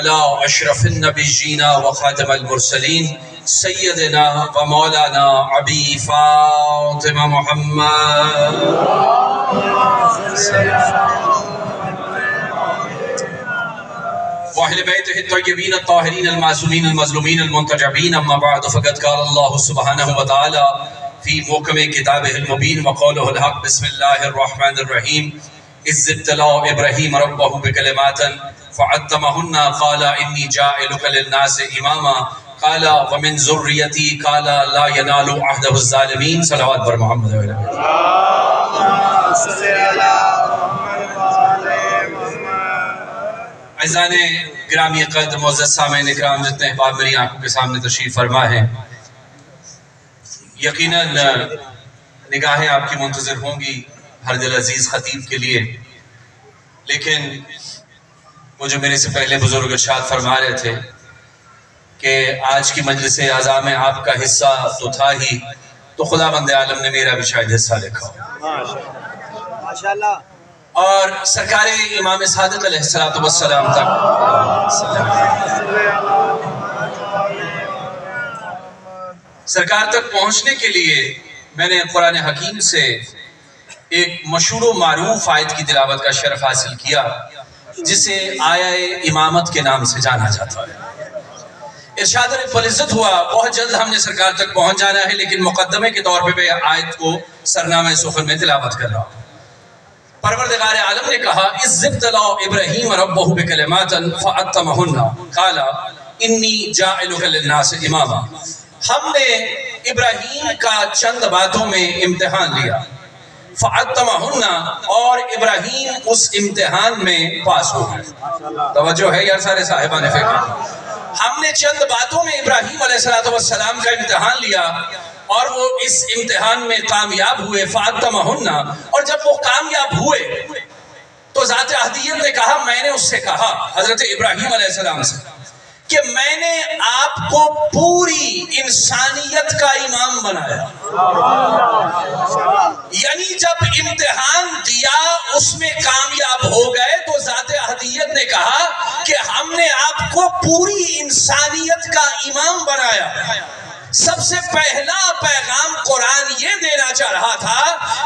علی اشرف النبیین و خاتم المرسلین سیدنا و مولانا ابی فاطمہ محمد وأهل بيته الطيبين الطاهرين المعصومين المظلومين المنتجبين أما بعد فقد قال الله سبحانه وتعالى في محكم كتابه المبين وقوله الحق بسم الله الرحمن الرحيم إذ ابتلى إبراهيم ربه بكلمات فأتمهن قال إني جاعلك للناس إماما قال ومن ذريتي قال لا ينال عهد الظالمين صلوات بر محمد وعلى عزیزان گرامی قدر معزز سامعین اکرام جتنے احباب میری آنکھوں کے سامنے تشریف فرما ہیں، یقیناً نگاہیں آپ کی منتظر ہوں گی ہر دل عزیز خطیب کے لیے، لیکن وہ جو میرے سے پہلے بزرگ ارشاد فرما رہے تھے کہ آج کی مجلس اعزا میں آپ کا حصہ تو تھا ہی، تو خدا بند عالم نے میرا بھی شاید حصہ لکھا ماشاءاللہ، اور سرکار امام صادق علیہ السلام تک سرکار تک پہنچنے کے لیے میں نے قرآن حکیم سے ایک مشہور و معروف آیت کی تلاوت کا شرف حاصل کیا جسے آیہ امامت کے نام سے جانا جاتا ہے۔ ارشاد فلزت ہوا بہت جلد ہم نے سرکار تک پہنچ جانا ہے، لیکن مقدمے کے طور پہ میں آیت کو سرنامہ سخن میں تلاوت کر رہا ہوں۔ پروردگار عالم نے کہا اِذ ابتلى ابراہیم ربہ بکلمات فأتمہن قال انی جاعلک للناس اماما، ہم نے ابراہیم کا چند باتوں میں امتحان لیا، فأتمہن، اور ابراہیم اس امتحان میں پاس ہو گئے۔ توجہ ہے یار سارے صاحبان فکر، ہم نے چند باتوں میں ابراہیم علیہ السلام کا امتحان لیا اور وہ اس امتحان میں کامیاب ہوئے، فَأَتَّمَهُنَّ، اور جب وہ کامیاب ہوئے تو ذات احدیت نے کہا، میں نے اس سے کہا حضرت ابراہیم علیہ السلام سے کہ میں نے آپ کو پوری انسانیت کا امام بنایا، یعنی جب امتحان دیا اس میں کامیاب ہو گئے تو ذات احدیت نے کہا کہ ہم نے آپ کو پوری انسانیت کا امام بنایا۔ سب سے پہلا پیغام قرآن یہ دینا چاہ رہا تھا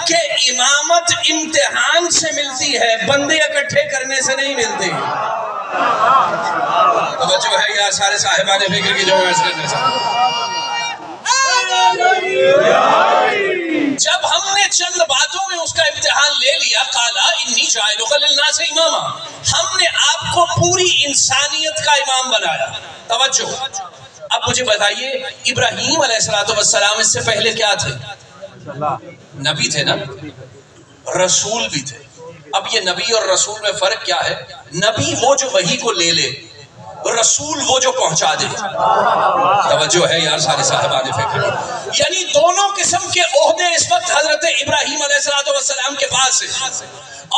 کہ امامت امتحان سے ملتی ہے، بندے اکٹھے کرنے سے نہیں ملتے۔ توجہ ہے یا سارے صاحبان فکر کی جو میں کرنا چاہتا جب ہم نے چند باتوں میں اس کا امتحان لے لیا، قالا انی جاعلک للناس اماما، ہم نے آپ کو پوری انسانیت کا امام بنایا۔ توجہ، اب مجھے بتائیے ابراہیم علیہ السلام اس سے پہلے کیا تھے؟ نبی تھے نا، رسول بھی تھے۔ اب یہ نبی اور رسول میں فرق کیا ہے؟ نبی وہ جو وحی کو لے لے، رسول وہ جو پہنچا دے۔ توجہ ہے یار سارے صاحبان فکر، یعنی دونوں قسم کے عہدے اس وقت حضرت ابراہیم علیہ السلام کے پاس ہے،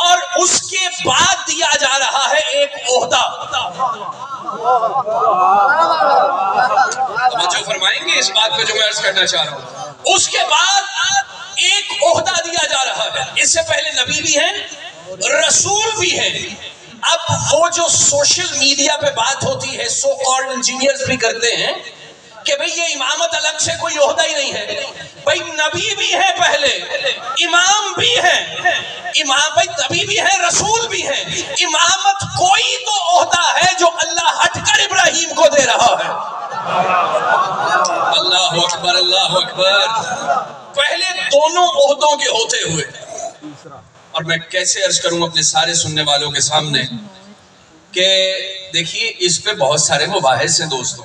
اور اس کے بعد دیا جا رہا ہے ایک عہدہ۔ توجہ فرمائیں گے اس بات پہ جو میں عرض کرنا چاہ رہا ہوں، اس کے بعد ایک عہدہ دیا جا رہا ہے۔ اس سے پہلے نبی بھی ہیں، رسول بھی ہیں۔ اب وہ جو سوشل میڈیا پہ بات ہوتی ہے، سو کالڈ انجینئرز بھی کرتے ہیں کہ بھئی یہ امامت الگ سے کوئی عہدہ ہی نہیں ہے۔ بھئی نبی بھی ہے پہلے، امام بھی ہے، بھئی نبی بھی ہے، رسول بھی ہے، امامت کوئی تو عہدہ ہے جو اللہ ہٹ کر ابراہیم کو دے رہا ہے۔ اللہ اکبر، اللہ اکبر۔ پہلے دونوں عہدوں کے ہوتے ہوئے، اور میں کیسے عرض کروں اپنے سارے سننے والوں کے سامنے کہ دیکھیے اس پہ بہت سارے مباحث ہیں دوستوں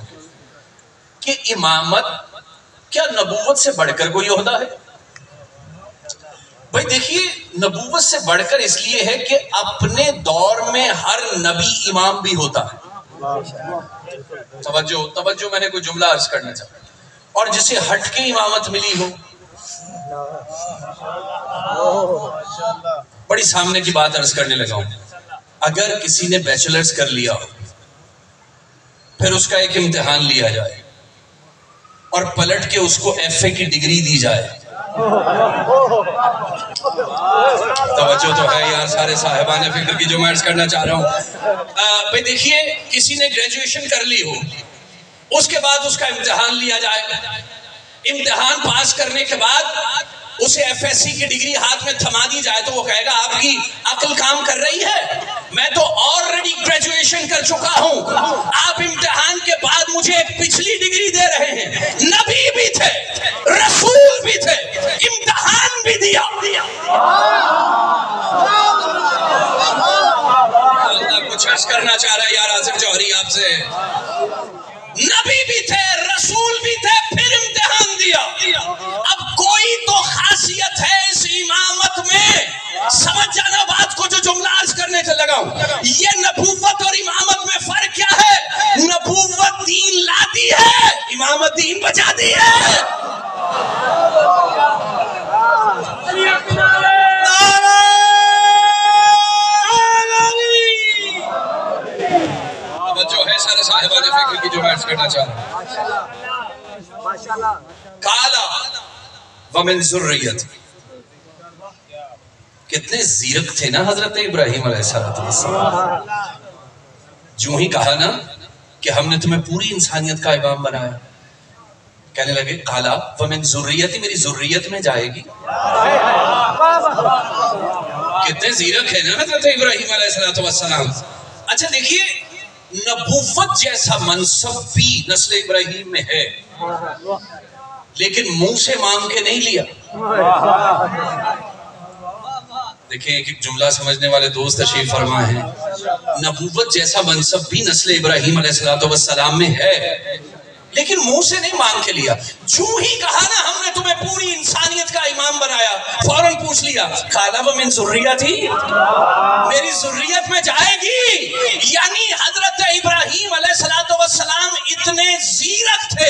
کہ امامت کیا نبوت سے بڑھ کر کوئی عہدہ ہے؟ بھائی دیکھیے نبوت سے بڑھ کر اس لیے ہے کہ اپنے دور میں ہر نبی امام بھی ہوتا ہے۔ توجہ میں نے کوئی جملہ عرض کرنا چاہتا، اور جسے ہٹ کے امامت ملی ہو، بڑی سامنے کی بات عرض کرنے لگا ہوں، اگر کسی نے بیچلرز کر لیا ہو، پھر اس کا ایک امتحان لیا جائے اور پلٹ کے اس کو ایف اے کی ڈگری دی جائے، توجہ تو ہے یار سارے صاحبان فکر کی جو میں عرض کرنا چاہ رہا ہوں. بھئی دیکھیے کسی نے گریجویشن کر لی ہو, اس کے بعد اس کا امتحان لیا جائے, امتحان پاس کرنے کے بعد اسے ایف ایس سی کی ڈگری ہاتھ میں تھما دی جائے تو وہ کہے گا آپ کی عقل کام کر رہی ہے, میں تو آلریڈی گریجویشن کر چکا ہوں, آپ امتحان کے بعد مجھے ایک پچھلی ڈگری دے رہے ہیں. نبی بھی تھے, رسول بھی تھے, امتحان بھی دیا. اللہ کچھ عرض کرنا چاہ رہا ہے یار آصف جوہری آپ سے. نبی بھی تھے, رسول بھی تھے, پھر امتحان دیا. اب کوئی تو خاصیت ہے اس امامت میں, سمجھ جانا بات کو جو جملہ عرض کرنے سے لگا ہوں. یہ نبوت اور امامت میں فرق کیا ہے؟ نبوت دین لاتی ہے, امامت دین بچاتی ہے. جو ہے سارے صاحبان فکر کی جو میں عرض کرنا چاہ رہا ہوں. کالا ومن ذریت, کتنے زیرک تھے نا حضرت ابراہیم علیہ السلام. جو ہی کہا نا کہ ہم نے تمہیں پوری انسانیت کا امام بنایا, کہنے لگے کالا ومن ذریت, میری ذریت میں جائے گی. کتنے زیرک ہے نا حضرت ابراہیم علیہ السلام. اچھا دیکھیے نبوت جیسا منصب بھی نسل ابراہیم میں ہے, لیکن منہ سے مانگ کے نہیں لیا. دیکھیں ایک جملہ سمجھنے والے دوست تشریف فرما ہیں. نبوت جیسا منصب بھی نسل ابراہیم علیہ السلام میں ہے, لیکن منہ سے نہیں مانگ کے لیا. جو ہی کہا نا ہم نے تمہیں پوری انسانیت کا امام بنایا, فوراً پوچھ لیا کالا ومن ذریتی, میری ذریت میں جائے گی. یعنی حضرت ابراہیم علیہ السلام اتنے زیرک تھے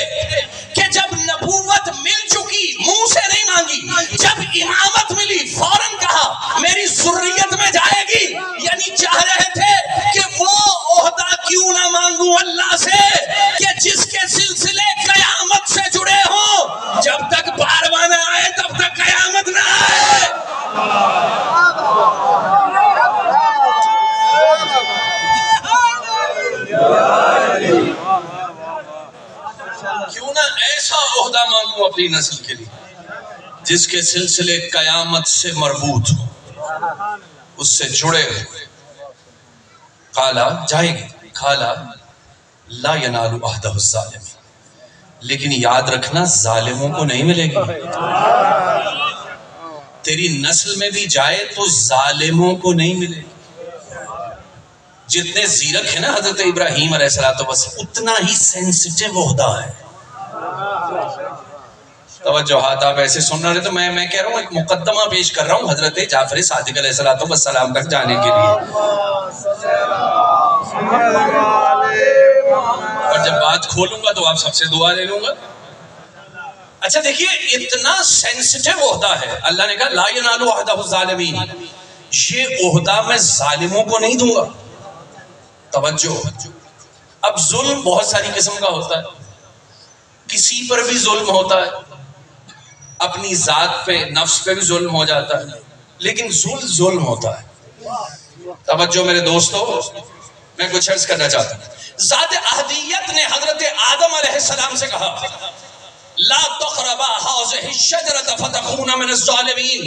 کہ جب نبوت مل چکی منہ سے نہیں مانگی, جب امامت ملی فوراً کہا میری ذریت میں جائے گی. یعنی چاہ رہے تھے کہ وہ عہدہ کیوں نہ مانگوں اللہ سے کہ جس کے سلسلے قیامت سے جڑے ہوں, جب تک بارواں نہ آئے تب تک قیامت نہ آئے. کیوں نہ ایسا عہدہ مانگوں اپنی نسل کے لیے جس کے سلسلے قیامت سے مربوط ہو, اس سے جڑے ہو. کالا جائے گی, کالا لا ینال عہدہ الظالم, لیکن یاد رکھنا ظالموں کو نہیں ملے گی. تیری نسل میں بھی جائے تو ظالموں کو نہیں ملے گی. جتنے زیرک ہیں نا حضرت ابراہیم علیہ السلام, اتنا ہی سینسٹیو عہدہ ہے. توجہات آپ ایسے سن رہے تو میں کہہ رہا ہوں ایک مقدمہ پیش کر رہا ہوں حضرت جعفر صادق علیہ السلام تک جانے کے لیے. اور جب بات کھولوں گا تو آپ سب سے دعا لے لوں گا. اچھا دیکھیے اتنا سینسٹیو عہدہ ہے, اللہ نے کہا لا ینال عہدہ الظالمین, یہ عہدہ میں ظالموں کو نہیں دوں گا. توجہ, اب ظلم بہت ساری قسم کا ہوتا ہے, کسی پر بھی ظلم ہوتا ہے, اپنی ذات پہ نفس پہ بھی ظلم ہو جاتا ہے, لیکن ظلم ہوتا ہے. توجہ میرے دوستو, میں کچھ عرض کرنا چاہتا ہوں. ذات احدیت نے حضرت آدم علیہ السلام سے کہا لا تقربا هذه الشجرة فتكونا من الظالمین,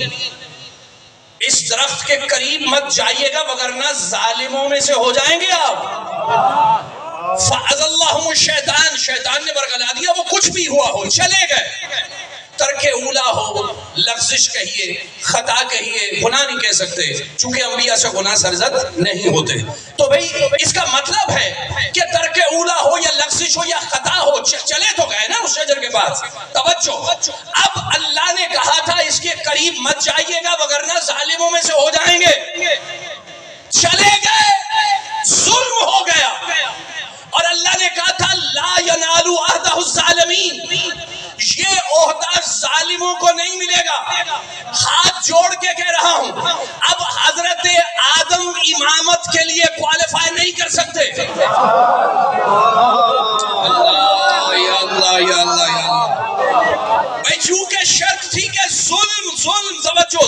اس درخت کے قریب مت جائیے گا وگرنہ ظالموں میں سے ہو جائیں گے آپ. فَأَذَلَّهُمُ الشَّيْطَانِ, شیطان نے برگلا دیا, وہ کچھ بھی ہوا ہو چلے گئے. ترک اولا ہو, لغزش کہیے, خطا کہیے, گناہ نہیں کہہ سکتے چونکہ انبیاء سے گناہ سرزد نہیں ہوتے. تو بھئی اس کا مطلب ہے کہ ترک اولا ہو یا لغزش ہو یا خطا ہو, چلے تو گئے نا اس شجر کے پاس. توجہ, اب اللہ نے کہا تھا اس کے قریب مت جائیے گا وگرنہ ظالموں میں سے ہو جائیں گے. چلے گئے, ظلم ہو گیا, اور اللہ نے کہا تھا لا ینال عہدہ الظالمین, یہ عہدہ ظالموں کو نہیں ملے گا. ہاتھ جوڑ کے کہہ رہا ہوں, اب حضرت آدم امامت کے لیے کوالیفائی نہیں کر سکتے. اللہ یا اللہ یا اللہ. بھئی چونکہ شرط تھی کہ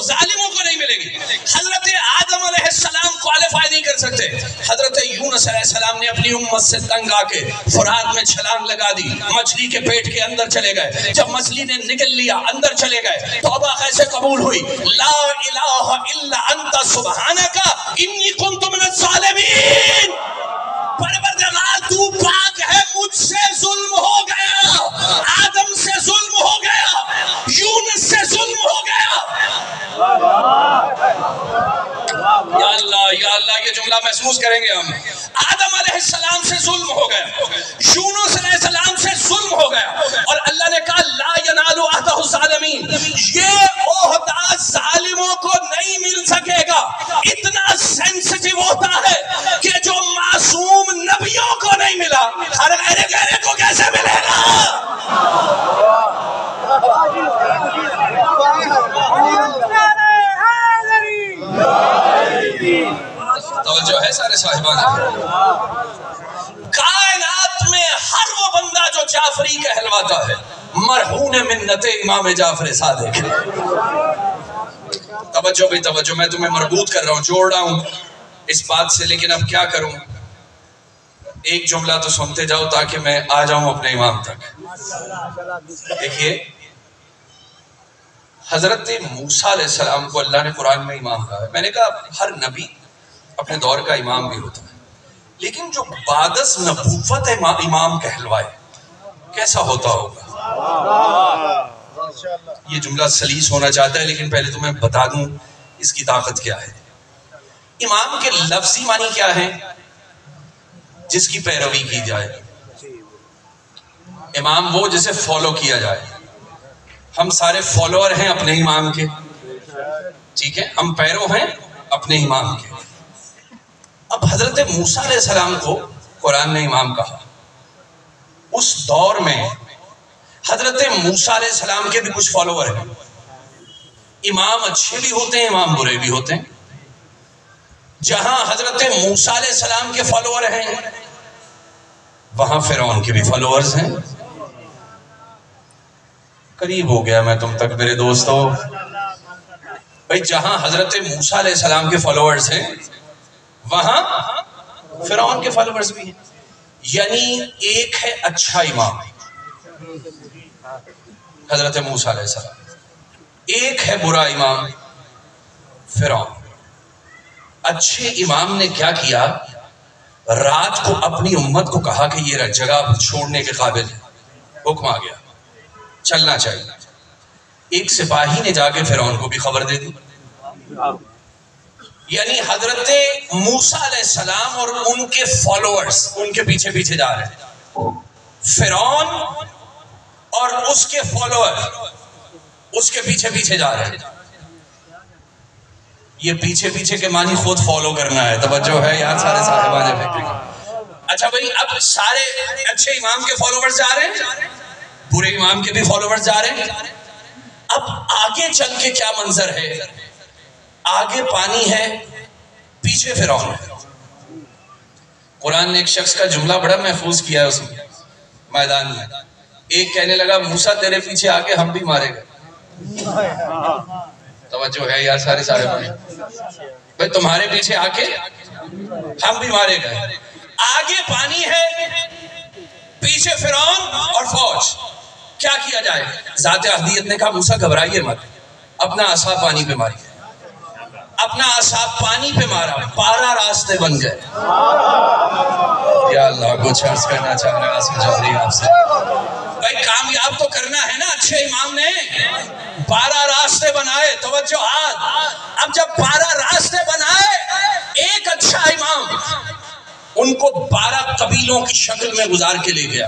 ظالموں کو نہیں ملے گی. حضرت آدم علیہ السلام کوالیفائی نہیں کر سکتے. حضرت یونس علیہ السلام نے اپنی امت سے تنگ آ کے فرات میں چھلانگ لگا دی, مچھلی کے پیٹ کے اندر چلے گئے. جب مچھلی نے نگل لیا اندر چلے گئے, توبہ کیسے قبول ہوئی؟ لا الہ الا انت سبحانک انی کنت من الظالمین. پروردگار تو پاک ہے, مجھ سے ظلم ہو گیا, آدم سے ظلم ہو گیا, یونس سے ظلم ہو گیا. یا اللہ یا اللہ, یہ جملہ محسوس کریں گے ہم. آدم علیہ السلام سے ظلم ہو گیا, یونس علیہ السلام سے ظلم ہو گیا, اور اللہ نے کہا لا ینال عہدہ الظالمین, یہ عہدہ ظالموں کو نہیں مل سکے گا. اتنا سینسٹیو ہوتا ہے کہ جو معصوم نبیوں کو نہیں ملا, ہر غیرے کو کیسے ملے گا؟ توجہ ہے سارے صاحبان. کائنات میں ہر وہ بندہ جو جعفری کہلواتا ہے مرہون منت امام جعفر صادق. توجہ بھی توجہ, میں تمہیں مربوط کر رہا ہوں, جوڑ رہا ہوں اس بات سے, لیکن اب کیا کروں, ایک جملہ تو سنتے جاؤ تاکہ میں آ جاؤں اپنے امام تک. دیکھیے, حضرت موسیٰ علیہ السلام کو اللہ نے قرآن میں امام کہا ہے. میں نے کہا ہر نبی اپنے دور کا امام بھی ہوتا ہے, لیکن جو بعد از نبوت امام کہلوائے کیسا ہوتا ہوگا؟ یہ جملہ سلیس ہونا چاہتا ہے, لیکن پہلے تو میں بتا دوں اس کی طاقت کیا ہے. امام کے لفظی معنی کیا ہے؟ جس کی پیروی کی جائے. امام وہ جسے فالو کیا جائے. ہم سارے فالوور ہیں اپنے امام کے, ٹھیک ہے, ہم پیرو ہیں اپنے امام کے. اب حضرت موسیٰ علیہ السلام کو قرآن نے امام کہا. اس دور میں حضرت موسیٰ علیہ السلام کے بھی کچھ فالوور ہیں. امام اچھے بھی ہوتے ہیں, امام برے بھی ہوتے ہیں. جہاں حضرت موسیٰ علیہ السلام کے فالوور ہیں وہاں فرعون کے بھی فالوورز ہیں. قریب ہو گیا میں تم تک میرے دوستو. بھئی جہاں حضرت موسیٰ علیہ السلام کے فالوورز ہیں وہاں فرعون کے فالوورز بھی ہیں. یعنی ایک ہے اچھا امام حضرت موسیٰ علیہ السلام, ایک ہے برا امام فرعون. اچھے امام نے کیا کیا, رات کو اپنی امت کو کہا کہ یہ جگہ چھوڑنے کے قابل ہے. حکم آ گیا, چلنا چاہیے. ایک سپاہی نے جا کے فرعون کو بھی خبر دے دی. یعنی حضرت موسیٰ علیہ السلام اور ان کے فالوورز ان کے پیچھے پیچھے جا رہے ہیں. فرعون اور اس کے فالوور اس کے پیچھے پیچھے جا رہے ہیں. یہ پیچھے پیچھے کے معنی خود فالو کرنا ہے. توجہ ہے یار سارے صاحبان فکر. اچھا بھائی, اب سارے اچھے امام کے فالوورز جا رہے ہیں, برے امام کے بھی فالوورز جا رہے ہیں. اب آگے چل کے کیا منظر ہے؟ آگے پانی ہے, پیچھے فرعون ہے. قرآن نے ایک شخص کا جملہ بڑا محفوظ کیا ہے اس میدان میں. ایک کہنے لگا موسیٰ تیرے پیچھے آگے ہم بھی مارے گئے. توجہ ہے یار سارے بھائی, بھائی تمہارے پیچھے آ کے ہم بھی مارے گئے. آگے پانی ہے, پیچھے فرعون اور فوج. کیا کیا جائے؟ ذات احدیت نے کہا موسیٰ گھبرائیے مت, اپنا عصا پانی پہ ماری. اپنا عصا پانی پہ مارا, 12 راستے بن گئے. یا اللہ, کچھ عرض کرنا چاہ رہا سمجھا آپ سے. بھائی کامیاب تو کرنا ہے نا. اچھے امام نے 12 راستے بنائے. توجہ اب جب 12 راستے بنائے, ایک اچھا امام ان کو 12 قبیلوں کی شکل میں گزار کے لے گیا.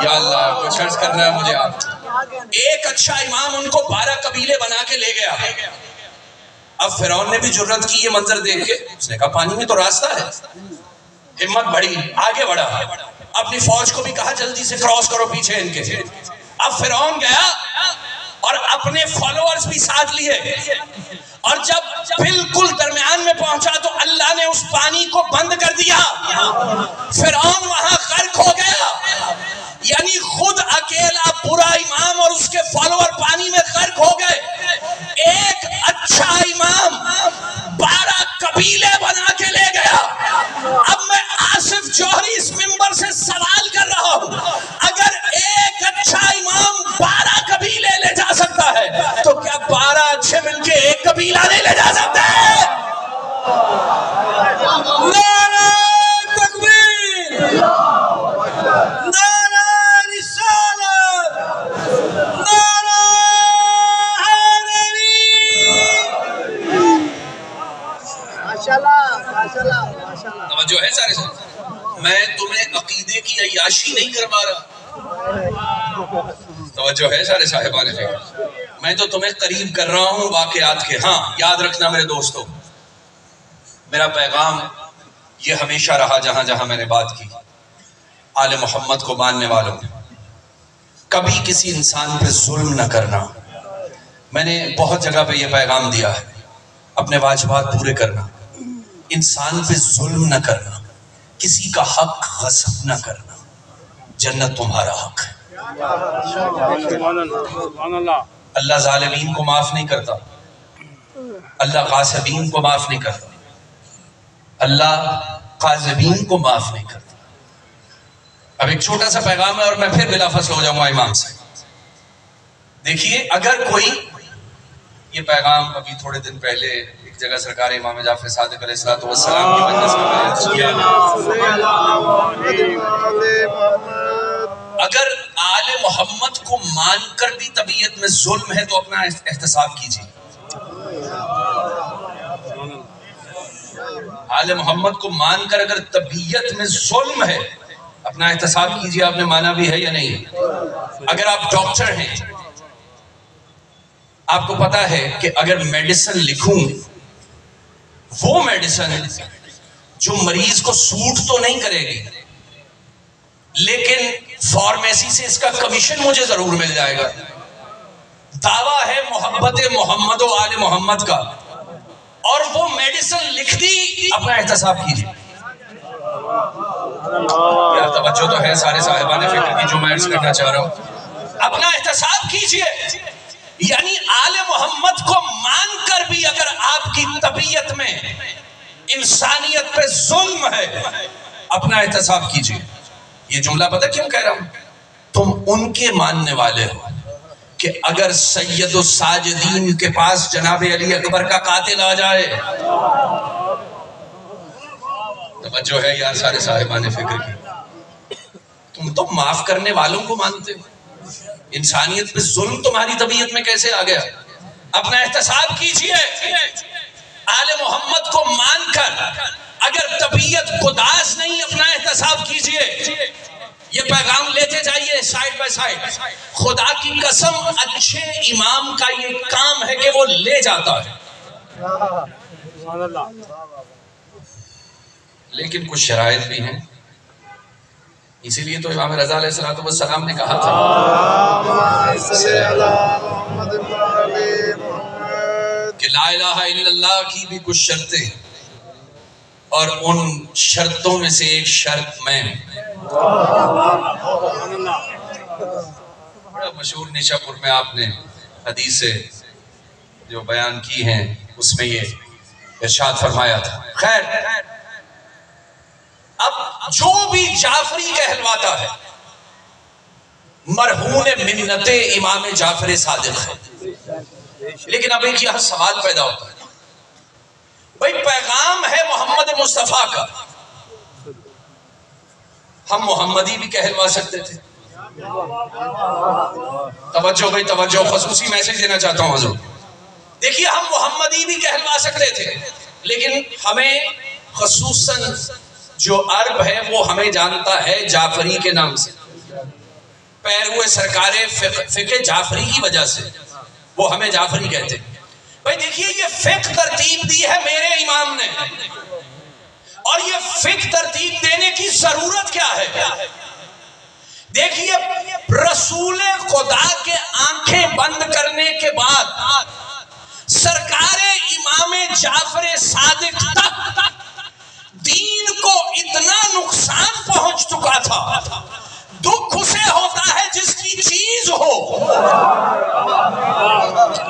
یا اللہ, کچھ عرض کرنا ہے مجھے آپ. ایک اچھا امام ان کو 12 قبیلے بنا کے لے گیا. اب فرعون نے بھی جرت کی یہ منظر دیکھ کے, اس نے کہا پانی میں تو راستہ ہے. ہمت بڑھی, آگے بڑھا, اپنی فوج کو بھی کہا جلدی سے کراس کرو پیچھے ان کے. اب فرعون گیا اور اپنے فالوورز بھی ساتھ لیے, اور جب بالکل درمیان میں پہنچا تو اللہ نے اس پانی کو بند کر دیا. فرعون وہاں غرق ہو گیا. یعنی خود اکیلا برا امام اور اس کے فالوور پانی میں غرق توجہ ہے سارے ساتھ؟ میں تمہیں عقیدے کی عیاشی نہیں کروا رہا، توجہ ہے سارے صاحبان فکر؟ میں تو تمہیں قریب کر رہا ہوں واقعات کے۔ ہاں یاد رکھنا میرے دوستو، میرا پیغام یہ ہمیشہ رہا جہاں جہاں میں نے بات کی، آل محمد کو ماننے والوں کبھی کسی انسان پہ ظلم نہ کرنا۔ میں نے بہت جگہ پہ یہ پیغام دیا ہے، اپنے واجبات پورے کرنا، انسان پہ ظلم نہ کرنا، کسی کا حق غصب نہ کرنا، جنت تمہارا حق ہے۔ اللہ ظالمین کو معاف نہیں کرتا، اللہ غاصبین کو معاف نہیں کرتا، اللہ قاذبین کو معاف نہیں کرتا۔ اب ایک چھوٹا سا پیغام ہے اور میں پھر بلا فصل ہو جاؤں گا امام سے۔ دیکھیے، اگر کوئی یہ پیغام ابھی تھوڑے دن پہلے ایک جگہ سرکار امام جعفر صادق علیہ السلام کی مجلس میں بیان کیا، اگر آل محمد کو مان کر بھی طبیعت میں ظلم ہے تو اپنا احتساب کیجیے۔ آل محمد کو مان کر اگر طبیعت میں ظلم ہے اپنا احتساب کیجیے۔ آپ نے مانا بھی ہے یا نہیں؟ اگر آپ ڈاکٹر ہیں، آپ کو پتا ہے کہ اگر میڈیسن لکھوں، وہ میڈیسن جو مریض کو سوٹ تو نہیں کرے گی، لیکن فارمیسی سے اس کا کمیشن مجھے ضرور مل جائے گا۔ دعویٰ ہے محبت محمد و آل محمد کا، اور وہ میڈیسن لکھ دی، اپنا احتساب کیجیے۔ یار توجہ تو ہے سارے صاحبان فکر کی جو میں عرض کرنا چاہ رہا ہوں، اپنا احتساب کیجیے۔ یعنی آل محمد کو مان کر بھی اگر آپ کی طبیعت میں انسانیت پہ ظلم ہے اپنا احتساب کیجیے۔ یہ جملہ پتہ کیوں کہہ رہا ہوں؟ تم ان کے ماننے والے ہو کہ اگر سید الساجدین کے پاس جناب علی اکبر کا قاتل آ جائے، توجہ ہے یار سارے صاحبان فکر کی، تم تو معاف کرنے والوں کو مانتے ہو، انسانیت پہ ظلم تمہاری طبیعت میں کیسے آ گیا؟ اپنا احتساب کیجئے۔ آل محمد کو مان کر اگر طبیعت گداز نہیں، اپنا احتساب کیجئے۔ یہ پیغام لیتے جائیے سائیڈ بائی سائیڈ۔ خدا کی قسم اچھے امام کا یہ کام ہے کہ وہ لے جاتا ہے، لیکن کچھ شرائط بھی ہیں۔ اسی لیے تو امام رضا علیہ السلام نے کہا تھا کہ لا الہ الا اللہ کی بھی کچھ شرطیں ہیں، اور ان شرطوں میں سے ایک شرط میں بڑا مشہور نیشاپور میں آپ نے حدیثیں جو بیان کی ہیں، اس میں یہ ارشاد فرمایا تھا۔ خیر، اب جو بھی جعفری کہلواتا ہے مرہون منت امام جعفر صادق ہے، لیکن اب ایک یہاں سوال پیدا ہوتا ہے، بھئی پیغام ہے محمد مصطفیٰ کا، ہم محمدی بھی کہلوا سکتے تھے۔ توجہ بھئی توجہ، خصوصی میسج دینا چاہتا ہوں حضور۔ دیکھیے، ہم محمدی بھی کہلوا سکتے تھے، لیکن ہمیں خصوصاً جو عرب ہے وہ ہمیں جانتا ہے جعفری کے نام سے، پیروے سرکار فقہ جعفری کی وجہ سے وہ ہمیں جعفری کہتے ہیں۔ بھئی دیکھیے، یہ فقہ ترتیب دی ہے میرے امام نے، اور یہ فقہ ترتیب دینے کی ضرورت کیا ہے؟ دیکھیے، رسول خدا کے آنکھیں بند کرنے کے بعد سرکار امام جعفر صادق تک دین کو اتنا نقصان پہنچ چکا تھا، دکھ اسے ہوتا ہے جس کی چیز ہو۔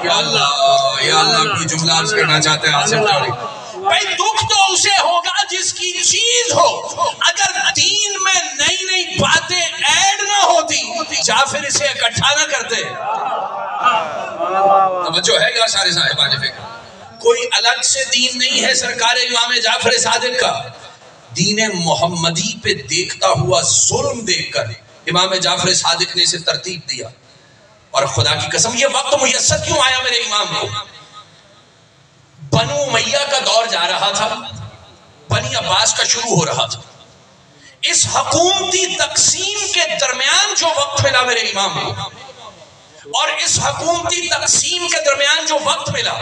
یا اللہ کی جملہ عرض کرنا چاہتے ہیں آصف جاری، بھئی دکھ تو اسے ہوگا جس کی چیز ہو۔ اگر دین میں نئی نئی باتیں ایڈ نہ ہوتی، جعفر اسے اکٹھا نہ کرتے۔ توجہ ہے یا سارے صاحبان فکر؟ کوئی الگ سے دین نہیں ہے سرکار امام جعفر صادق کا، دین محمدی پہ دیکھتا ہوا ظلم دیکھ کر امام جعفر صادق نے اسے ترتیب دیا۔ اور خدا کی قسم یہ وقت میسر کیوں آیا میرے امام کو؟ بنو امیہ کا دور جا رہا تھا، بنی عباس کا شروع ہو رہا تھا. اس حکومتی تقسیم کے درمیان جو وقت ملا میرے امام کو، اور اس حکومتی تقسیم کے درمیان جو وقت ملا،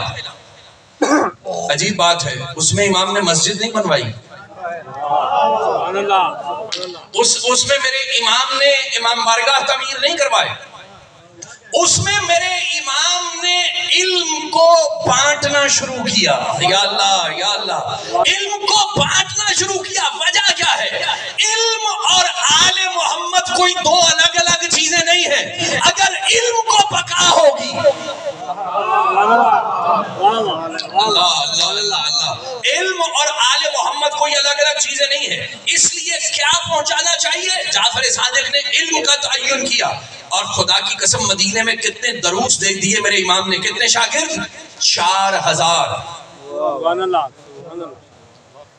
عجیب بات ہے، اس میں امام نے مسجد نہیں بنوائی. اس میں میرے امام نے امام بارگاہ تعمیر نہیں کروائے. اس میں میرے امام نے علم کو بانٹنا شروع کیا. یا اللہ یا اللہ، علم کو بانٹنا شروع کیا. وجہ کیا ہے؟ علم اور آل محمد کوئی دو الگ الگ چیزیں نہیں ہیں. اگر علم کو بقا ہوگی، اللہ اللہ اللہ، علم اور آل محمد کوئی الگ الگ چیزیں نہیں ہیں. اس لیے کیا پہنچانا چاہیے؟ جعفر صادق نے علم کا تعین کیا. اور خدا کی قسم مدینے میں کتنے دروس دے دیے میرے امام نے، کتنے شاگرد؟ 4000.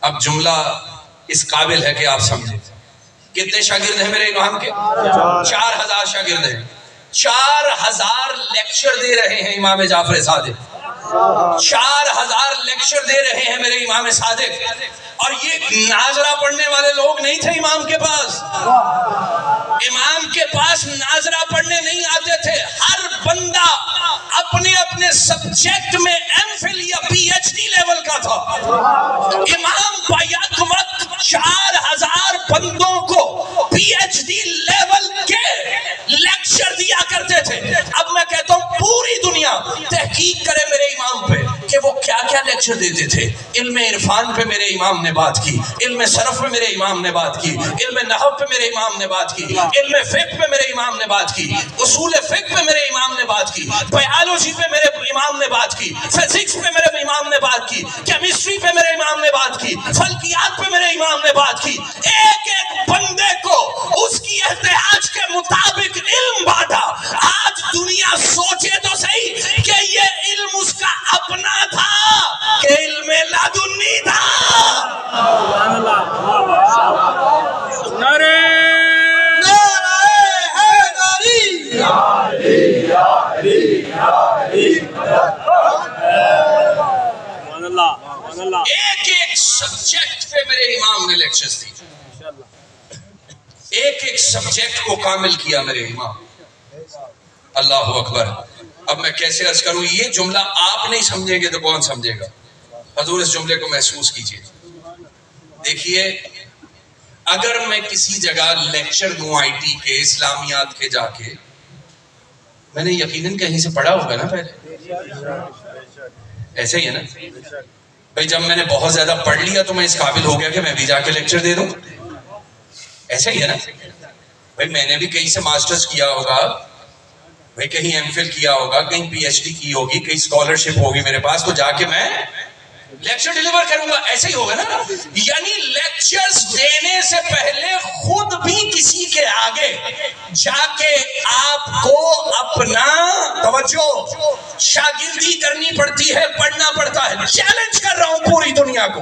اب جملہ اس قابل ہے کہ آپ سمجھیں کتنے شاگرد ہیں میرے امام کے؟ 4000 شاگرد ہیں. 4000 لیکچر دے رہے ہیں امام جعفر صادق. 4000 لیکچر دے رہے ہیں میرے امام صادق. اور یہ ناظرہ پڑھنے والے لوگ نہیں تھے امام کے پاس. امام کے پاس ناظرہ پڑھنے نہیں آتے تھے. ہر بندہ اپنے اپنے سبجیکٹ میں ایم فل یا پی ایچ ڈی لیول کا تھا. امام بیک وقت 4000 بندوں کو پی ایچ ڈی لیول کے لیکچر دیا کرتے تھے. اب میں کہتا ہوں پوری دنیا تحقیق کرے میرے امام پہ کہ وہ کیا کیا لیکچر دیتے تھے. علم عرفان پہ میرے امام نے بات کی، علم صرف پہ میرے امام نے بات کی، علم نحو پہ میرے امام نے بات کی، علم فقہ پہ میرے امام نے بات کی، اصول فقہ پہ میرے امام نے بات کی، بایولوجی پہ میرے امام نے بات کی، فزکس پہ میرے امام نے بات کی، کیمسٹری پہ میرے امام نے بات کی، فلکیات پہ میرے امام نے بات کی. ایک ایک بندے کو اس کی احتیاج کے مطابق علم بانٹا. آج دنیا سوچے تو صحیح کہ یہ علم اس کا اپنا تھا کہ علم لدنی تھا. ایک ایک سبجیکٹ پہ میرے امام نے لیکچرز دی. ایک ایک سبجیکٹ کو کامل کیا میرے امام. اللہ اکبر. اب میں کیسے عرض کروں؟ یہ جملہ آپ نہیں سمجھیں گے تو کون سمجھے گا؟ حضور اس جملے کو محسوس کیجئے. دیکھیے، اگر میں کسی جگہ لیکچر دوں آئی ٹی کے، اسلامیات کے، جا کے میں نے یقیناً کہیں سے پڑھا ہوگا نا پہلے. ایسے ہی ہے نا بھائی؟ جب میں نے بہت زیادہ پڑھ لیا تو میں اس قابل ہو گیا کہ میں بھی جا کے لیکچر دے دوں. ایسے ہی ہے نا بھائی؟ میں نے بھی کہیں سے ماسٹرز کیا ہوگا بھائی، کہیں ایم فل کیا ہوگا، کہیں پی ایچ ڈی کی ہوگی، کہیں اسکالرشپ ہوگی میرے پاس، تو جا کے میں لیکچر ڈیلیور کروں گا. ایسے ہی ہوگا نا. یعنی لیکچرز دینے سے پہلے خود بھی کسی کے آگے جا کے آپ کو اپنا توجہ شاگردی کرنی پڑتی ہے، پڑھنا پڑتا ہے. چیلنج کر رہا ہوں پوری دنیا کو.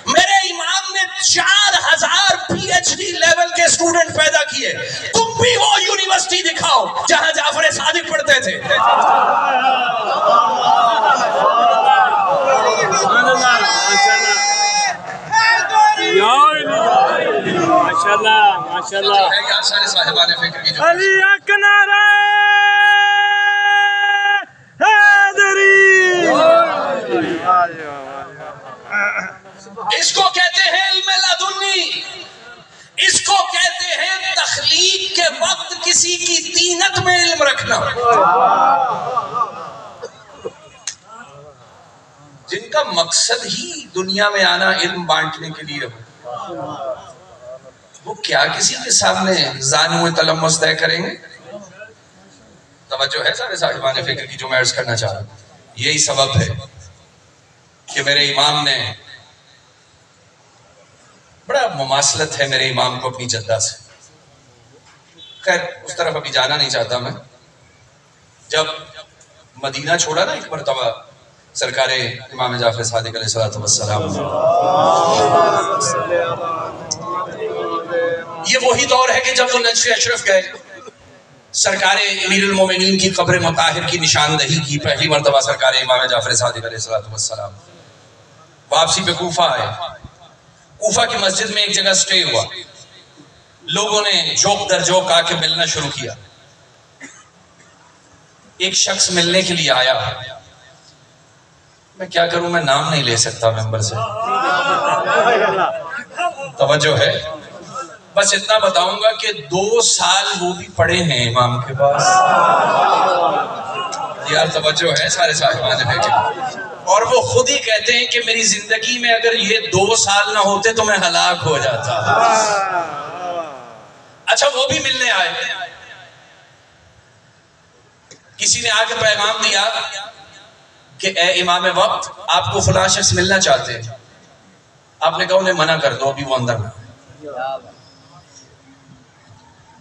میرے امام نے 4000 پی ایچ ڈی لیول کے اسٹوڈنٹ پیدا کیے. تم بھی وہ یونیورسٹی دکھاؤ جہاں جعفر صادق پڑھتے تھے. سارے صاحبان فکر کی علی اکنارہ حیدری. اس کو کہتے ہیں علم لدنی. اس کو کہتے ہیں تخلیق کے وقت کسی کی طینت میں علم رکھنا. جن کا مقصد ہی دنیا میں آنا علم بانٹنے کے لیے ہو، وہ کیا کسی کے سامنے زانو تلمس طے کریں گے؟ توجہ ہے سارے صاحبان فکر کی جو میں عرض کرنا چاہ رہا ہوں. یہی سبب ہے کہ میرے امام نے، بڑا مماثلت ہے میرے امام کو اپنی جدہ سے. خیر اس طرف ابھی جانا نہیں چاہتا میں. جب مدینہ چھوڑا نا ایک مرتبہ سرکار امام جعفر صادق علیہ السلام، یہ وہی دور ہے کہ جب وہ نجف اشرف گئے، سرکار امیر المومنین کی قبر مطہر کی نشاندہی کی. پہلی مرتبہ سرکار امام جعفر صادق علیہ السلام واپسی پہ کوفہ آئے. کوفہ کی مسجد میں ایک جگہ سٹے ہوا، لوگوں نے جوک در جوک آ کے ملنا شروع کیا. ایک شخص ملنے کے لیے آیا، میں کیا کروں، میں نام نہیں لے سکتا ممبر سے، توجہ ہے، بس اتنا بتاؤں گا کہ 2 سال وہ بھی پڑھے ہیں امام کے پاس. یار توجہ ہے سارے صاحبان بیٹھے، اور وہ خود ہی کہتے ہیں کہ میری زندگی میں اگر یہ 2 سال نہ ہوتے تو میں ہلاک ہو جاتا. اچھا وہ بھی ملنے آئے، کسی نے آ کے پیغام دیا کہ اے امام وقت، آپ کو فلاں شخص ملنا چاہتے ہیں. آپ نے کہا انہیں منع کر دو، ابھی وہ اندر نہ.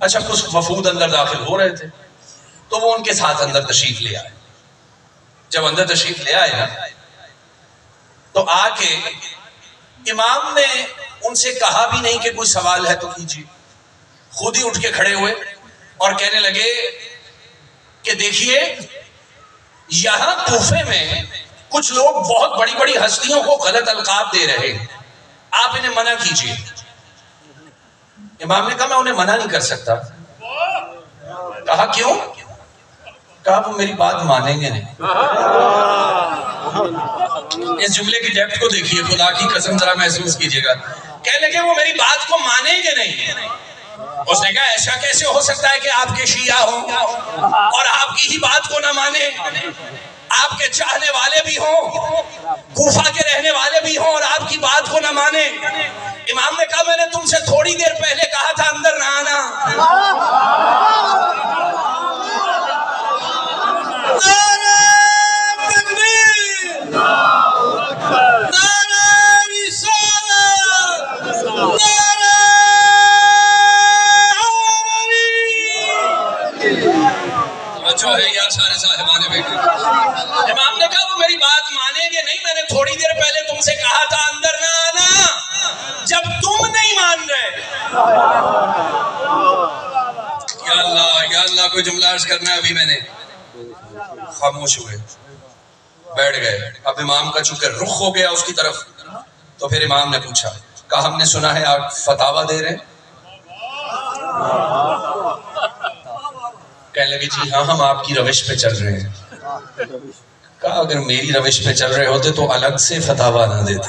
اچھا کچھ وفود اندر داخل ہو رہے تھے تو وہ ان کے ساتھ اندر تشریف لے آئے. جب اندر تشریف لے آئے نا تو آ کے امام نے ان سے کہا بھی نہیں کہ کوئی سوال ہے تو کیجیے، خود ہی اٹھ کے کھڑے ہوئے اور کہنے لگے کہ دیکھیے یہاں کوفے میں کچھ لوگ بہت بڑی بڑی ہستیوں کو غلط القاب دے رہے ہیں، آپ انہیں منع کیجیے. امام نے کہا میں انہیں منع نہیں کر سکتا. کہا کیوں؟ کہا وہ میری بات مانیں گے نہیں. اس جملے کی ڈیپتھ کو دیکھیے، خدا کی قسم ذرا محسوس کیجئے گا. کہنے لگے وہ میری بات کو مانیں گے نہیں. اس نے کہا ایسا کیسے ہو سکتا ہے کہ آپ کے شیعہ ہوں اور آپ کی ہی بات کو نہ مانے، آپ کے چاہنے والے بھی ہوں، کوفہ کے رہنے والے بھی ہوں اور آپ کی بات کو نہ مانے. امام نے کہا میں نے تم سے تھوڑی دیر پہلے کہا تھا اندر نہ آنا. نعرہ تکبیر، نعرہ رسالت، نعرہ جو ہے یار سارے صاحبان بیٹھے. امام نے کہا وہ میری بات مانیں گے نہیں، میں نے تھوڑی دیر پہلے تم سے کہا تھا اندر نہ آنا، جب تم نہیں مان رہے. یا اللہ کوئی جملہ عرض کرنا ہے. ابھی میں نے خاموش ہوئے، بیٹھ گئے. اب امام کا چونکہ رخ ہو گیا اس کی طرف تو پھر امام نے پوچھا، کہا ہم نے سنا ہے آپ فتاویٰ دے رہے ہیں. کہنے لگے جی ہاں ہم آپ کی روش پہ چل رہے ہیں. کہا اگر میری روش پہ چل رہے ہوتے تو الگ سے فتاویٰ نہ دیتے.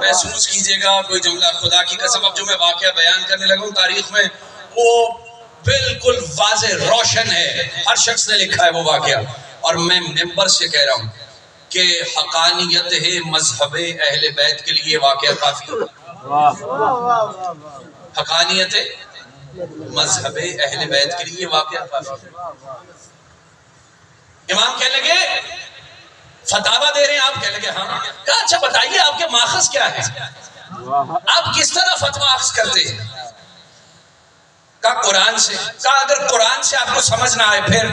محسوس کیجئے گا کوئی جملہ، خدا کی قسم اب جو میں واقعہ بیان کرنے لگا ہوں تاریخ میں وہ بالکل واضح روشن ہے، ہر شخص نے لکھا ہے وہ واقعہ. اور میں ممبر سے کہہ رہا ہوں کہ حقانیت ہے مذہب اہل بیت کے لیے واقعہ کافی ہے. حقانیت مذہب اہل بیت کے لیے واقعہ کافی ہے. امام کہنے لگے فتاویٰ دے رہے ہیں آپ؟ کہنے لگے ہاں. کہا اچھا بتائیے آپ کے ماخذ کیا ہے، آپ کس طرح فتویٰ اخذ کرتے ہیں؟ کہا قرآن سے. کہا اگر قرآن سے آپ کو سمجھ نہ آئے پھر؟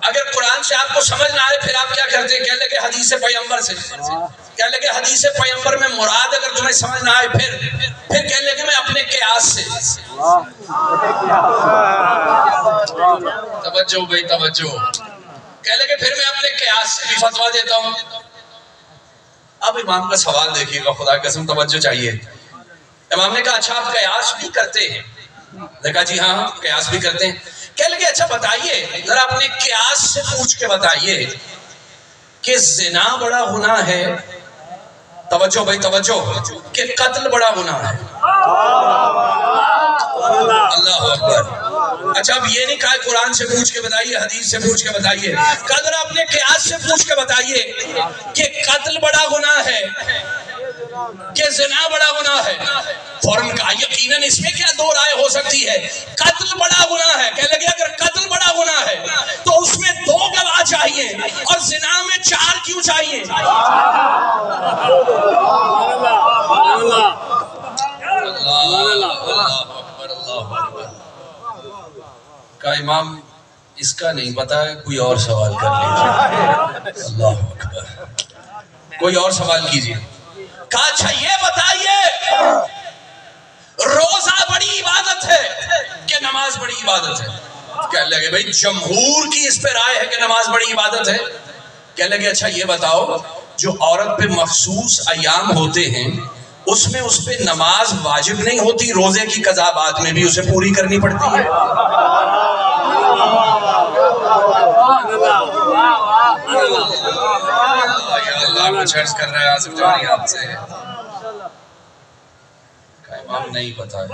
اگر قرآن سے آپ کو سمجھ نہ آئے پھر آپ کیا کرتے ہیں؟ کہنے لگے حدیث پیغمبر سے. کہنے لگے حدیث پیغمبر میں مراد اگر تمہیں سمجھ نہ آئے پھر کہنے لگے میں اپنے قیاس سے. توجہ بھائی توجہ. کہنے لگے پھر میں اپنے قیاس سے بھی فتویٰ دیتا ہوں. اب امام کا سوال دیکھیے گا، خدا کی قسم توجہ چاہیے. امام نے کہا اچھا آپ قیاس بھی کرتے ہیں؟ نے کہا جی ہاں قیاس بھی کرتے ہیں. کہنے لگے اچھا بتائیے ذرا اپنے قیاس سے پوچھ کے بتائیے کہ زنا بڑا گناہ ہے، توجہ بھائی توجہ، کہ قتل بڑا گناہ ہے؟ اللہ اکبر. اچھا اب یہ نہیں کہا قرآن سے پوچھ کے بتائیے، حدیث سے پوچھ کے بتائیے، قدر اپنے قیاس سے پوچھ کے بتائیے کہ قتل بڑا گناہ ہے کہ زنا بڑا گناہ ہے. فوراً کہا یقیناً اس میں کیا دو رائے ہو سکتی ہے، قتل بڑا گناہ ہے. کہنے لگے اگر قتل بڑا گناہ ہے تو اس میں 2 گواہ چاہیے اور زنا میں 4 کیوں چاہیے؟ کہا امام اس کا نہیں پتا ہے، کوئی اور سوال کر لیجیے. اللہ اکبر. کوئی اور سوال کیجیے. کہا اچھا یہ بتائیے روزہ بڑی عبادت ہے کہ نماز بڑی عبادت ہے؟ کہنے لگے بھائی جمہور کی اس پہ رائے ہے کہ نماز بڑی عبادت ہے. کہنے لگے اچھا یہ بتاؤ جو عورت پہ مخصوص ایام ہوتے ہیں اس میں اس پہ نماز واجب نہیں ہوتی، روزے کی قضا بعد میں بھی اسے پوری کرنی پڑتی ہے؟ یا اللہ کچھ عرض کر رہا ہے آصف جانی آپ سے، امام نہیں پتا ہے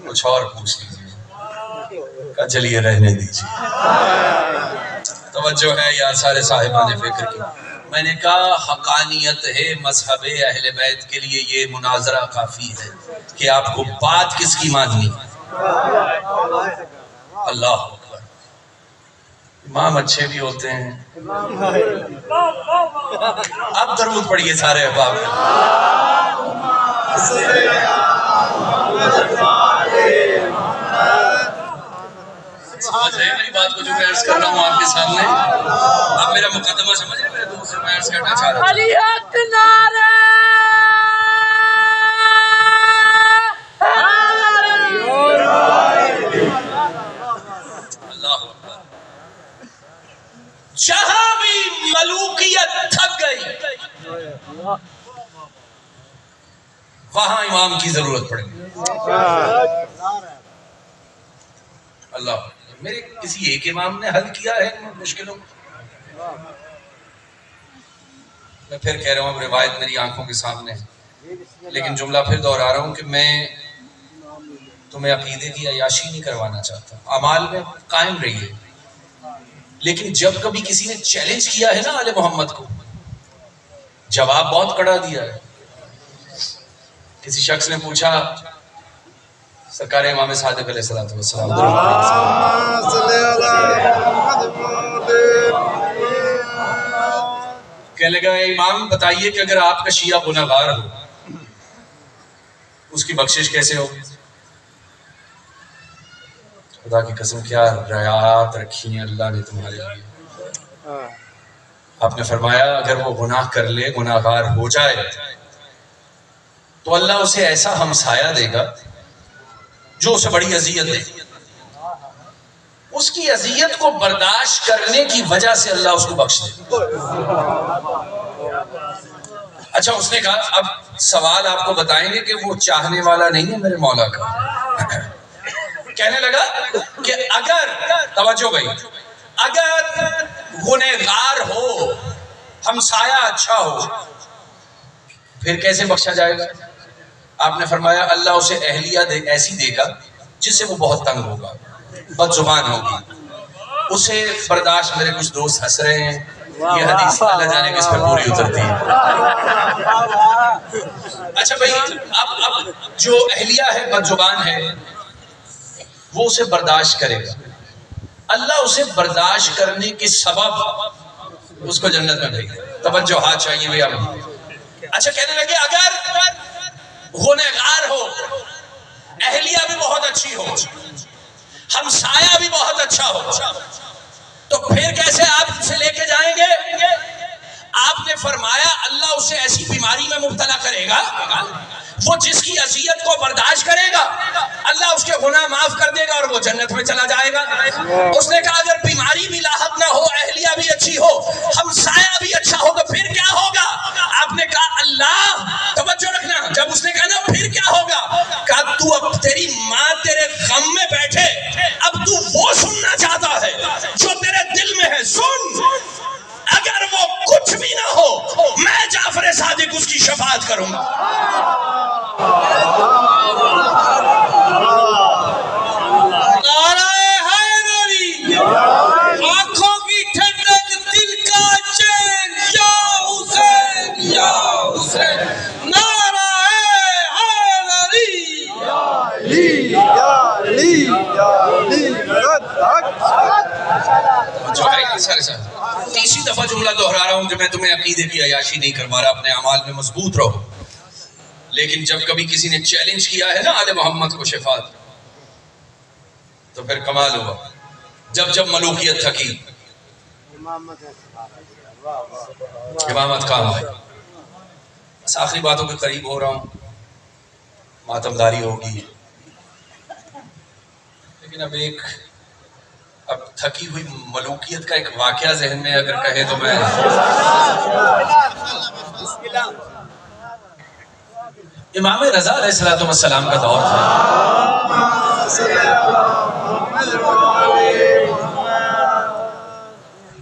کچھ اور پوچھ لیجیے، چلیے رہنے دیجیے، توجہ ہے یا سارے صاحبان فکر کی؟ میں نے کہا حقانیت ہے مذہب اہل بیت کے لیے یہ مناظرہ کافی ہے کہ آپ کو بات کس کی ماننی؟ اللہ اکبر، امام اچھے بھی ہوتے ہیں۔ اب درود پڑھیے سارے احباب، سمجھ رہے ہیں میری بات کو جو میں عرض کر رہا ہوں آپ کے سامنے؟ اب میرا مقدمہ سمجھ رہے میرے دوست سے میں عرض کرنا چاہ رہا ہوں۔ علی حق نعرہ اللہ اکبر، جہاں بھی ملوکیت تھک گئی وہاں امام کی ضرورت پڑے گی۔ اللہ، میرے کسی ایک امام نے حل کیا ہے مشکلوں کو؟ میں پھر کہہ رہا ہوں روایت میری آنکھوں کے سامنے ہے، لیکن جملہ پھر دہرا رہا ہوں کہ میں تمہیں عقیدے کی عیاشی نہیں کروانا چاہتا، اعمال میں قائم رہیے، لیکن جب کبھی کسی نے چیلنج کیا ہے نا آل محمد کو، جواب بہت کڑا دیا ہے۔ کسی شخص نے پوچھا سرکار امام صادق علیہ السلام، کہنے لگا امام بتائیے کہ اگر آپ کا شیعہ گنہگار ہو اس کی بخشش کیسے ہوگی؟ خدا کی قسم کیا رعایت رکھی ہیں اللہ نے تمہارے لیے۔ آپ نے فرمایا اگر وہ گناہ کر لے، گناہگار ہو جائے، تو اللہ اسے ایسا ہمسایہ دے گا جو اسے بڑی اذیت دے، اس کی اذیت کو برداشت کرنے کی وجہ سے اللہ اس کو بخش دے۔ اچھا اس نے کہا اب سوال آپ کو بتائیں گے کہ وہ چاہنے والا نہیں ہے میرے مولا کا؟ کہنے لگا کہ اگر توجہ بھائی، اگر گنہگار ہو، ہمسایہ اچھا ہو، پھر کیسے بخشا جائے گا؟ آپ نے فرمایا اللہ اسے اہلیہ ایسی دے گا جس سے وہ بہت تنگ ہوگا، بد زبان ہوگی، اسے برداشت۔ میرے کچھ دوست ہنس رہے ہیں، یہ حدیث اللہ جانے کس پر پوری اترتی ہے۔ اچھا بھائی، اب جو اہلیہ ہے، بد زبان ہے، وہ اسے برداشت کرے گا، اللہ اسے برداشت کرنے کے سبب اس کو جنت میں بھیجے گا۔ توجہ ہاتھ چاہیے بھائی آپ۔ اچھا کہنے لگے اگر گنہگار ہو، اہلیہ بھی بہت اچھی ہو، ہمسایہ بھی بہت اچھا ہو، تو پھر کیسے آپ اسے لے کے جائیں گے؟ آپ نے فرمایا اللہ اسے ایسی بیماری میں مبتلا کرے گا، وہ جس کی اذیت کو برداشت کرے گا اللہ اس کے گناہ معاف کر دے گا اور وہ جنت میں چلا جائے گا۔ اس نے کہا اگر بیماری بھی لاحق نہ ہو، اہلیہ بھی اچھی ہو، ہمسایہ بھی اچھا ہو، تو پھر کیا ہوگا؟ آپ نے کہا اللہ، توجہ رکھنا، جب اس نے کہا نا پھر کیا ہوگا، کہا تو اب تیری ماں تیرے غم میں بیٹھے، اب تو وہ سننا چاہتا ہے جو تیرے دل میں ہے، سن، اگر وہ کچھ بھی نہ ہو میں جعفر صادق اس کی شفاعت کروں گا۔ نعرہ حیدری، آنکھوں کی ٹھنڈک، دل کا چین، یا حسین یا حسین، نعرہ حیدری، یا علی یا علی یا علی۔ تیسری دفعہ جملہ دہرا رہا ہوں کہ میں تمہیں عقیدے کی عیاشی نہیں کروا رہا، اپنے اعمال میں مضبوط رہو، لیکن جب کبھی کسی نے چیلنج کیا ہے نا آل محمد کو شفاعت، تو پھر کمال ہوا۔ جب ملوکیت تھکی، امامت کام آئی۔ بس آخری باتوں کے قریب ہو رہا ہوں، ماتمداری ہوگی، لیکن اب ایک اب تھکی ہوئی ملوکیت کا ایک واقعہ ذہن میں اگر کہے تو میں امام رضا علیہ السلام کا دور تھا.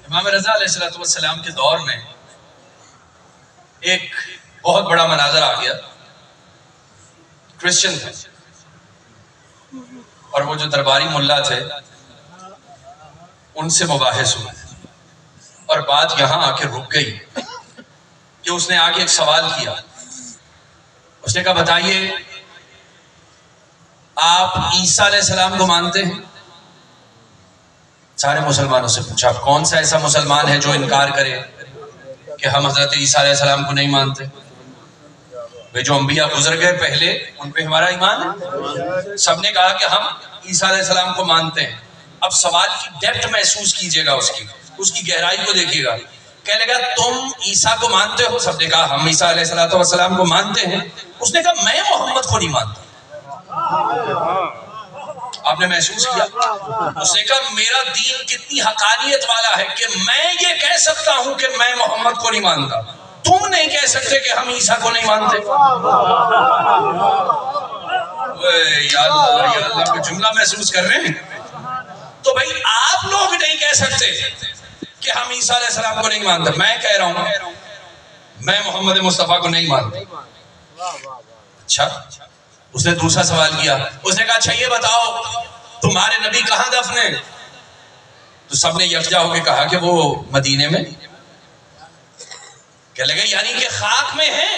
امام رضا علیہ السلام کے دور میں ایک بہت بڑا مناظر آ گیا. کرسچن تھے اور وہ جو درباری ملا تھے ان سے مباحث ہوئے اور بات یہاں آ کے رک گئی کہ اس نے آگے ایک سوال کیا. اس نے کہا بتائیے آپ عیسیٰ علیہ السلام کو مانتے ہیں؟ سارے مسلمانوں سے پوچھا کون سا ایسا مسلمان ہے جو انکار کرے کہ ہم حضرت عیسیٰ علیہ السلام کو نہیں مانتے؟ وہ جو انبیاء گزر گئے پہلے ان پہ ہمارا ایمان ہے. سب نے کہا کہ ہم عیسیٰ علیہ السلام کو مانتے ہیں. اب سوال کی ڈیپتھ محسوس کیجئے گا, اس کی گہرائی کو دیکھیے گا. کہنے لگا تم عیسیٰ کو مانتے ہو؟ سب نے کہا ہم عیسیٰ علیہ السلام کو مانتے ہیں. اس نے کہا میں محمد کو نہیں مانتا. آپ نے محسوس کیا؟ اس نے کہا میرا دین کتنی حقانیت والا ہے کہ میں یہ کہہ سکتا ہوں کہ میں محمد کو نہیں مانتا, تم نہیں کہہ سکتے کہ ہم عیسیٰ کو نہیں مانتے. یا اللہ کا جملہ محسوس کر رہے ہیں. تو بھائی آپ لوگ نہیں کہہ سکتے کہ ہم عیسیٰ علیہ السلام کو نہیں مانتے, میں کہہ رہا ہوں میں محمد مصطفیٰ کو نہیں مانتا. اچھا, اس نے دوسرا سوال کیا. اس نے کہا اچھا یہ بتاؤ تمہارے نبی کہاں دفن ہیں؟ تو سب نے یکجا ہو کے کہا کہ وہ مدینے میں. کہنے لگے یعنی کہ خاک میں ہیں,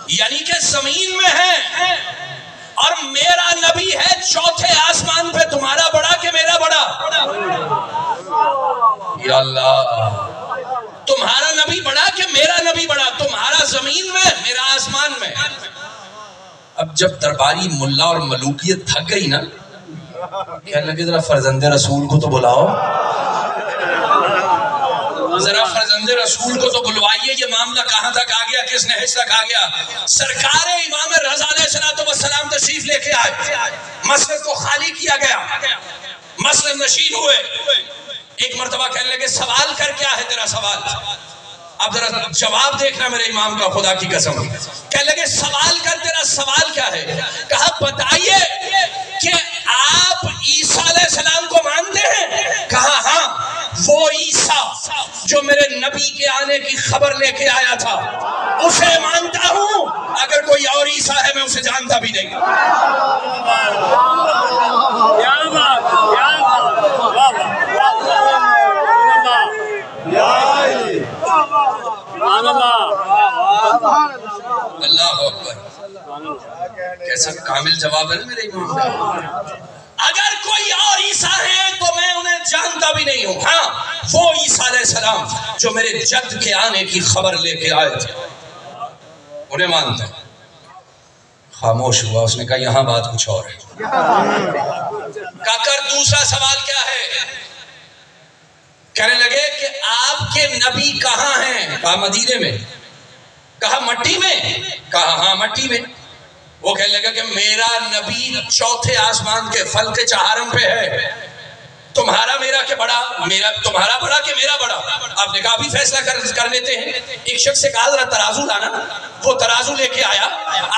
یعنی کہ زمین میں ہیں, اور میرا نبی ہے چوتھے آسمان پہ, تمہارا بڑا کہ میرا بڑا؟ یا اللہ, تمہارا نبی بڑا کہ میرا نبی بڑا؟ تمہارا زمین میں, میرا آسمان میں. اب جب درباری ملا اور ملوکیت تھک گئی نا, کہنے لگے ذرا فرزند رسول کو تو بلاؤ, ذرا فرزند رسول کو تو بلوائیے. یہ معاملہ کہاں تک آ گیا, کس نہج تک آ گیا؟ سرکار امام رضا علیہ السلام تشریف لے کے آئے, مسجد کو خالی کیا گیا, مسجد نشین ہوئے. ایک مرتبہ کہنے لگے سوال کر کیا ہے تیرا سوال؟ اب ذرا جواب دیکھنا میرے امام کا, خدا کی قسم. کہنے لگے سوال کر, تیرا سوال کیا ہے؟ کہا بتائیے کہ آپ عیسیٰ علیہ السلام کو مانتے ہیں؟ کہا ہاں, وہ عیسیٰ جو میرے نبی کے آنے کی خبر لے کے آیا تھا اسے مانتا ہوں, اگر کوئی اور عیسیٰ ہے میں اسے جانتا بھی نہیں. اللہ اکبر, کیسا کامل جواب ہے میرے امام کا. اگر کوئی اور عیسیٰ ہے تو میں انہیں جانتا بھی نہیں ہوں, ہاں وہ عیسیٰ علیہ السلام جو میرے جد کے آنے کی خبر لے کے آئے تھے انہیں مانتا ہوں. خاموش ہوا. اس نے کہا یہاں بات کچھ اور ہے. کاکر دوسرا سوال کیا ہے؟ کہنے لگے کہ آپ کے نبی کہاں ہیں؟ کہا مدینے میں. کہا مٹی میں؟ کہا ہاں مٹی میں. وہ کہنے لگا کہ میرا نبی چوتھے آسمان کے فلک چہارم پہ ہے, تمہارا میرا کہ بڑا, میرا تمہارا بڑا کہ میرا بڑا؟ آپ نے کہا ابھی فیصلہ کر لیتے ہیں. ایک شخص سے کہا ذرا ترازو لانا, وہ ترازو لے کے آیا.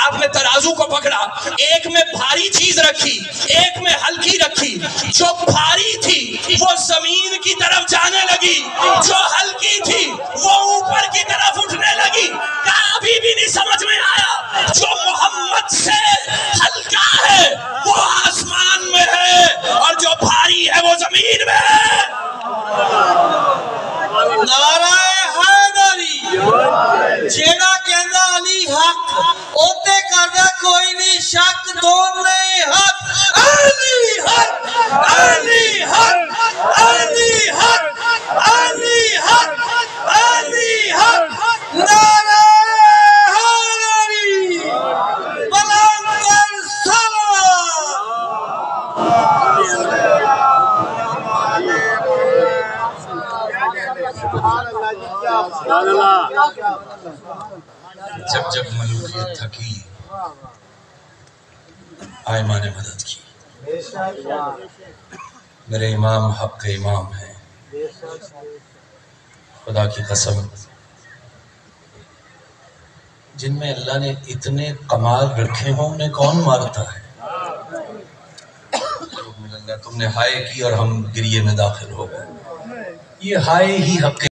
آپ نے ترازو کو پکڑا, ایک میں بھاری چیز رکھی, ایک میں ہلکی رکھی. جو بھاری تھی وہ زمین کی طرف جانے لگی, جو ہلکی تھی وہ اوپر کی طرف اٹھنے لگی. کہا ابھی بھی نہیں سمجھ میں آیا, جو محمد سے ہلکا ہے وہ آسمان میں ہے اور جو بھاری ہے وہ زمین میں ہے. نعرہ حیدری جیڑا کہندا علی حق اوتے کردا کوئی نہیں شک, دونوں حق. علی حق, علی حق, علی حق, علی حق, علی حق. نعرہ حیدری بلند کر جب ملوکیت تھکی آئمہ نے مدد کی. میرے امام حق کے امام ہیں، خدا کی قسم جن میں اللہ نے اتنے کمال رکھے ہوں انہیں کون مارتا ہے؟ تم نے ہائے کی اور ہم گریے میں داخل ہو گئے۔ یہ ہائے ہی حق